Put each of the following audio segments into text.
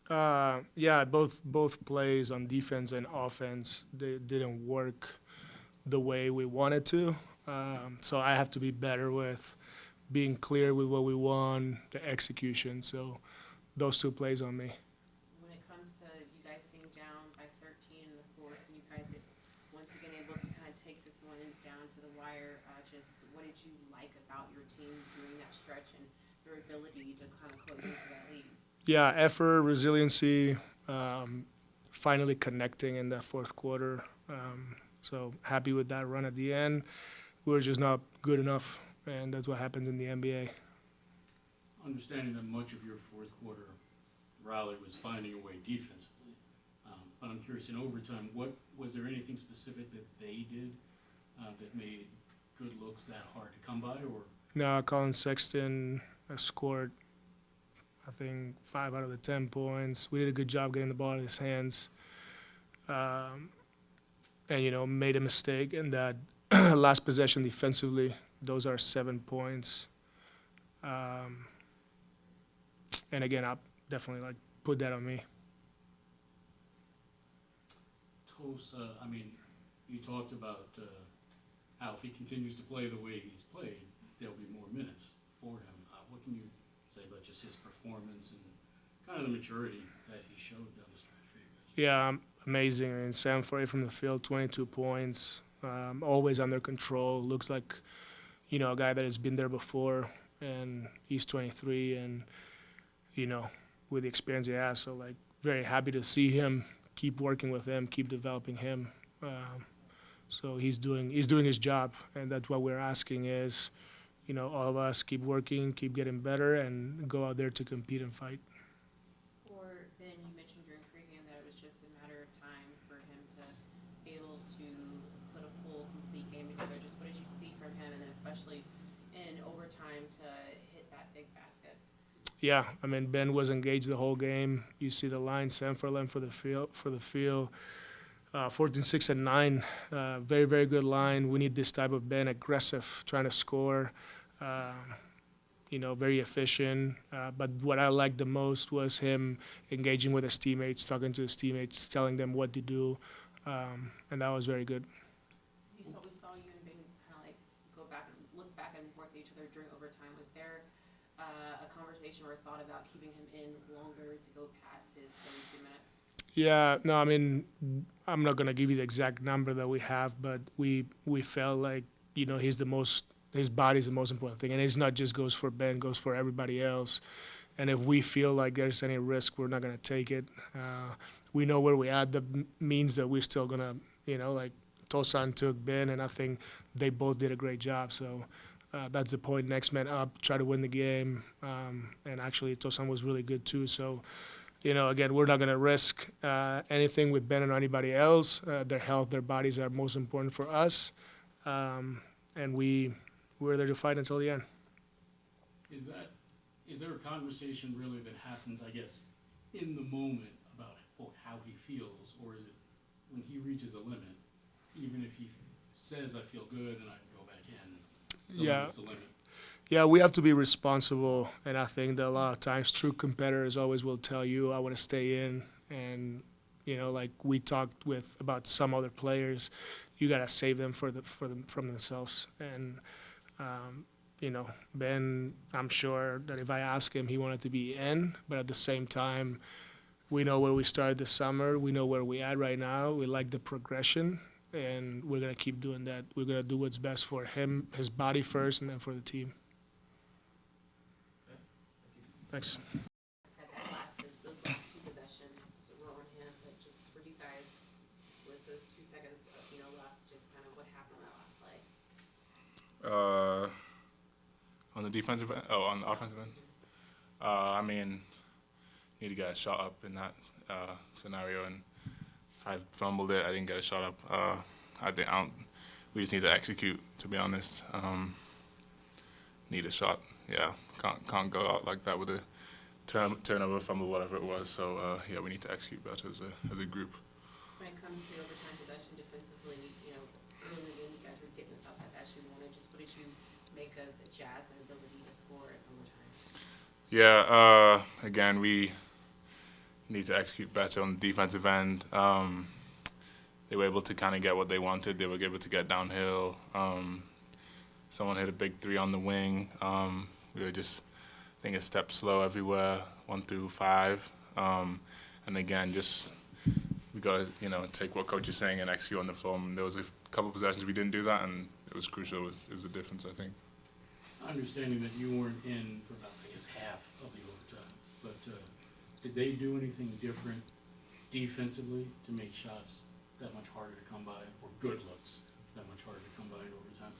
Yeah, both plays on defense and offense they didn't work the way we wanted to. So I have to be better with being clear with what we want, the execution. So those two plays on me. When it comes to you guys being down by 13 in the fourth, and you guys are once again able to kind of take this one down to the wire, just what did you like about your team during that stretch and your ability to kind of close into that lead? Yeah, effort, resiliency, finally connecting in that fourth quarter. So happy with that run at the end. We were just not good enough, and that's what happens in the NBA. Understanding that much of your fourth quarter rally was finding a way defensively, but I'm curious, in overtime, what was there anything specific that they did that made good looks that hard to come by, or Now, Colin Sexton scored, I think, 5 out of the 10 points. We did a good job getting the ball in his hands, um, and made a mistake in that last possession defensively. Those are 7 points, um, and again, I definitely put that on me. Tosa? I mean, you talked about how if he continues to play the way he's played, there'll be more minutes for him. What can you say about just his performance and kind of the maturity that he showed down the stretch for you guys? Yeah, amazing. I mean, 7 for 8 from the field, 22 points, always under control. Looks like a guy that has been there before, and he's 23, and with the experience he has. So very happy to see him. Keep working with him, keep developing him. So he's doing his job, and that's what we're asking is, all of us keep working, keep getting better, and go out there to compete and fight. For Ben, you mentioned during pregame that it was just a matter of time for him to be able to put a full, complete game together. Just what did you see from him, and then especially in overtime to hit that big basket? Yeah, I mean Ben was engaged the whole game. You see the line, 7 for 11 for the field. 14, 6, and 9. Very, very good line. We need this type of Ben, aggressive, trying to score. Uh, very efficient. But what I liked the most was him engaging with his teammates, talking to his teammates, telling them what to do, and that was very good. We saw you and Ben kind of go back and look back and forth at each other during overtime. Was there a conversation or a thought about keeping him in longer to go past his 32 minutes? Yeah, no, I mean, I'm not gonna give you the exact number that we have, but we felt like he's the most. His body's the most important thing, and it's not just goes for Ben, goes for everybody else. And if we feel like there's any risk, we're not gonna take it. We know where we at. That means that we're still gonna, Tosan took Ben, and I think they both did a great job. So that's the point. Next man up, try to win the game. And actually, Tosan was really good too. So. Again, we're not going to risk anything with Ben or anybody else. Their health, their bodies are most important for us, and we're there to fight until the end. Is there a conversation really that happens, I guess, in the moment about how he feels, or is it when he reaches a limit, even if he says I feel good and I can go back in, Yeah. limit's the limit? Yeah, we have to be responsible, and I think that a lot of times true competitors always will tell you, I want to stay in, and like we talked about some other players, you got to save them from themselves. And Ben, I'm sure that if I ask him, he wanted to be in, but at the same time, we know where we started this summer, we know where we at right now, we like the progression, and we're gonna keep doing that. We're gonna do what's best for him, his body first, and then for the team. Thanks. Said that those last two possessions were on him, but just for you guys, with those 2 seconds left, just kind of what happened on that last play? On the defensive end? Oh, on the offensive end? I mean, need to get a shot up in that scenario, and I fumbled it. I didn't get a shot up. We just need to execute, to be honest. Need a shot. Yeah, can't go out like that with a turnover, fumble, whatever it was. So yeah, we need to execute better as a group. When it comes to the overtime possession defensively, early in the game you guys were getting this outside that you wanted. Just what did you make of the Jazz and their ability to score in overtime? Yeah, again, we need to execute better on the defensive end. They were able to kind of get what they wanted. They were able to get downhill. Someone hit a big three on the wing. We were just, I think, a step slow everywhere, 1 through 5. And again, just we got to take what coach is saying and execute on the floor. And there was a couple possessions we didn't do that, and it was crucial. It was a difference, I think. Understanding that you weren't in for about, I guess, half of the overtime, but did they do anything different defensively to make shots that much harder to come by, or good looks that much harder to come by in overtime?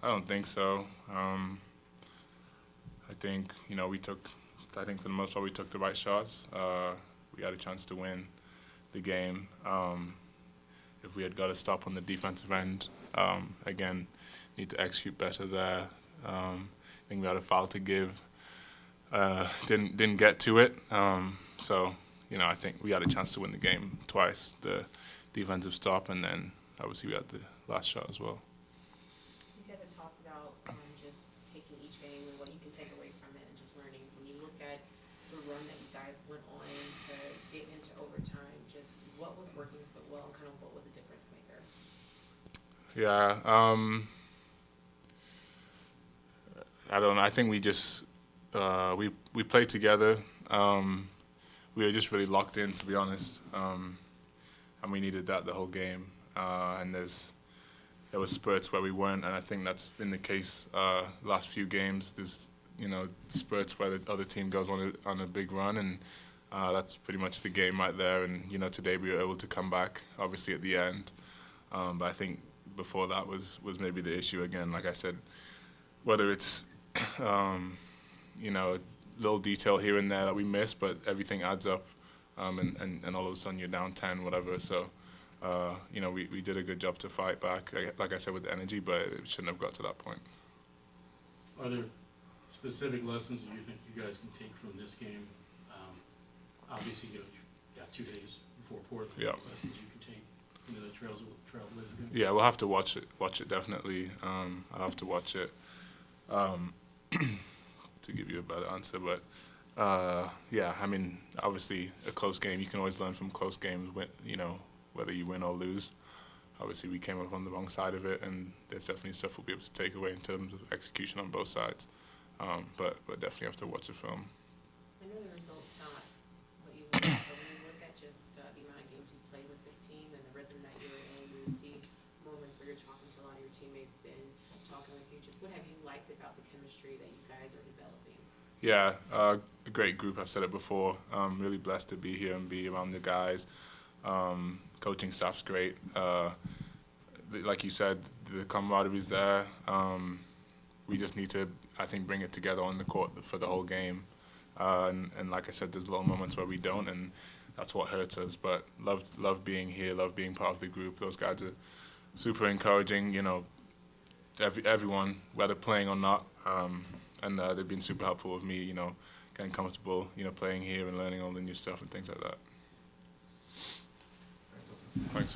I don't think so. I think, I think for the most part we took the right shots. We had a chance to win the game. If we had got a stop on the defensive end, again, need to execute better there. I think we had a foul to give. Didn't get to it. So, I think we had a chance to win the game twice. The defensive stop, and then obviously we had the last shot as well. You guys have talked about just taking each game and what you can take away from it and just learning. When you look at the run that you guys went on to get into overtime, just what was working so well and kind of what was a difference maker? Yeah, I don't know. I think we just we played together. We were just really locked in, to be honest, and we needed that the whole game. And there was spurts where we weren't, and I think that's been the case last few games. There's spurts where the other team goes on a big run, and that's pretty much the game right there. And today we were able to come back, obviously at the end. But I think before that was maybe the issue again. Like I said, whether it's a little detail here and there that we miss, but everything adds up, and all of a sudden you're down 10, whatever. So, we did a good job to fight back, like I said, with the energy, but it shouldn't have got to that point. Are there specific lessons that you think you guys can take from this game? Obviously, you've got 2 days before Portland. Yeah. Lessons you can take into the Trailblazer game? Yeah, we'll have to watch it definitely. I'll have to watch it to give you a better answer. But yeah, I mean, obviously a close game, you can always learn from close games, whether you win or lose. Obviously we came up on the wrong side of it, and there's definitely stuff we'll be able to take away in terms of execution on both sides. But definitely have to watch the film. I know the result's not what you want, but when you look at just the amount of games you played with this team and the rhythm that you're in, you see moments where you're talking to a lot of your teammates, been talking with you. Just what have you liked about the chemistry that you guys are developing? Yeah, a great group. I've said it before. Really blessed to be here and be around the guys. Coaching staff's great. Like you said, the camaraderie's there. We just need to, I think, bring it together on the court for the whole game. And like I said, there's little moments where we don't, and that's what hurts us. But love being here, love being part of the group. Those guys are super encouraging. Everyone, whether playing or not, and they've been super helpful with me. Getting comfortable, playing here and learning all the new stuff and things like that. Thanks.